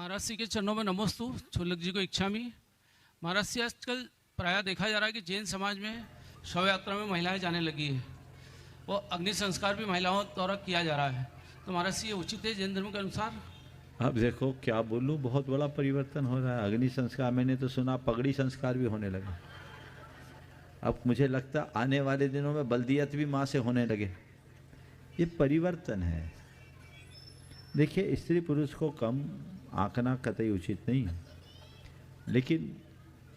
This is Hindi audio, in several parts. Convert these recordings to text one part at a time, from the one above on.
महाराज जी के चरणों में नमोस्तु। छुल्लक जी को इच्छामी। महाराज जी, आजकल प्रायः देखा जा रहा है कि जैन समाज में शव यात्रा में महिलाएं जाने लगी है। वो अग्नि संस्कार भी महिलाओं द्वारा किया जा रहा है। तो महाराज जी, ये उचित है जैन धर्म के अनुसार? अब देखो क्या बोलूं, बहुत बड़ा परिवर्तन हो रहा है। अग्नि संस्कार, मैंने तो सुना पगड़ी संस्कार भी होने लगे। अब मुझे लगता आने वाले दिनों में बल्दियत भी माँ से होने लगे। ये परिवर्तन है। देखिए, स्त्री पुरुष को कम आंकना कतई उचित नहीं है, लेकिन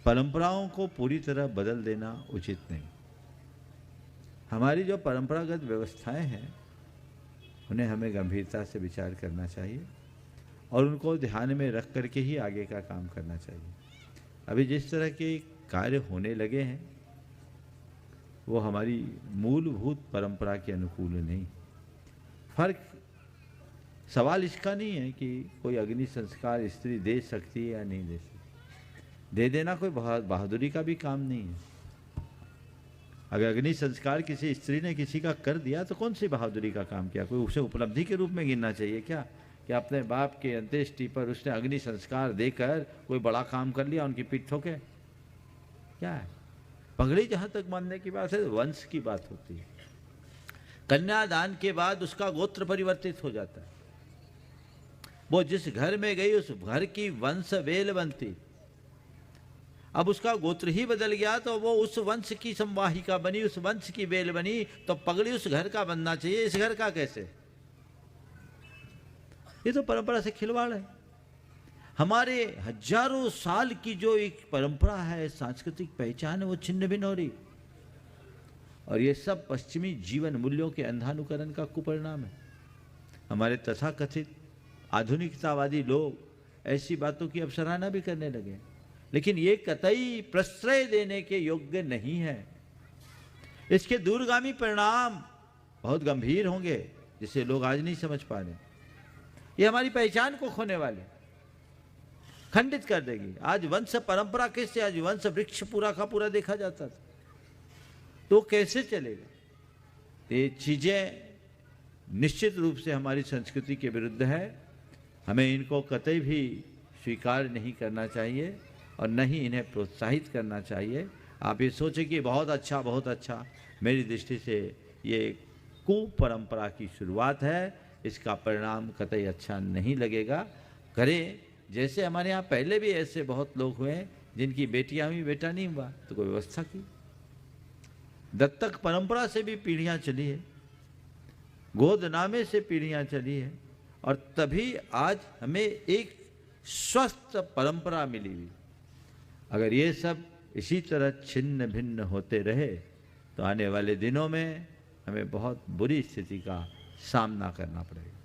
परंपराओं को पूरी तरह बदल देना उचित नहीं। हमारी जो परंपरागत व्यवस्थाएं हैं उन्हें हमें गंभीरता से विचार करना चाहिए और उनको ध्यान में रख करके ही आगे का काम करना चाहिए। अभी जिस तरह के कार्य होने लगे हैं वो हमारी मूलभूत परंपरा के अनुकूल नहीं। फर्क सवाल इसका नहीं है कि कोई अग्नि संस्कार स्त्री दे सकती है या नहीं दे सकती। दे देना कोई बहादुरी का भी काम नहीं है। अगर अग्नि संस्कार किसी स्त्री ने किसी का कर दिया तो कौन सी बहादुरी का काम किया? कोई उसे उपलब्धि के रूप में गिनना चाहिए क्या कि अपने बाप के अंत्येष्टि पर उसने अग्नि संस्कार देकर कोई बड़ा काम कर लिया, उनकी पीठ ठोके? क्या है? पगड़ी जहां तक मानने की बात है, वंश की बात होती है। कन्यादान के बाद उसका गोत्र परिवर्तित हो जाता है। वो जिस घर में गई उस घर की वंश वेल बनती। अब उसका गोत्र ही बदल गया तो वो उस वंश की संवाहिका बनी, उस वंश की बेल बनी, तो पगड़ी उस घर का बनना चाहिए। इस घर का कैसे? ये तो परंपरा से खिलवाड़ है। हमारे हजारों साल की जो एक परंपरा है, सांस्कृतिक पहचान है, वो छिन्न भिन्न हो रही। और ये सब पश्चिमी जीवन मूल्यों के अंधानुकरण का कुपरिणाम है। हमारे तथाकथित आधुनिकतावादी लोग ऐसी बातों की अब सराहना भी करने लगे, लेकिन ये कतई प्रश्रय देने के योग्य नहीं है। इसके दूरगामी परिणाम बहुत गंभीर होंगे जिसे लोग आज नहीं समझ पा रहे। ये हमारी पहचान को खोने वाले, खंडित कर देगी। आज वंश परंपरा कैसे, आज वंश वृक्ष पूरा का पूरा देखा जाता था, तो कैसे चलेगा? ये चीजें निश्चित रूप से हमारी संस्कृति के विरुद्ध है। हमें इनको कतई भी स्वीकार नहीं करना चाहिए और न ही इन्हें प्रोत्साहित करना चाहिए। आप ये सोचें कि बहुत अच्छा, मेरी दृष्टि से ये कुपरंपरा की शुरुआत है। इसका परिणाम कतई अच्छा नहीं लगेगा। करें जैसे हमारे यहाँ पहले भी ऐसे बहुत लोग हुए हैं जिनकी बेटियां हुई, बेटा नहीं हुआ, तो कोई व्यवस्था की। दत्तक परंपरा से भी पीढ़ियां चली है, गोदनामे से पीढ़ियां चली है, और तभी आज हमें एक स्वस्थ परंपरा मिली हुई। अगर ये सब इसी तरह छिन्न भिन्न होते रहे तो आने वाले दिनों में हमें बहुत बुरी स्थिति का सामना करना पड़ेगा।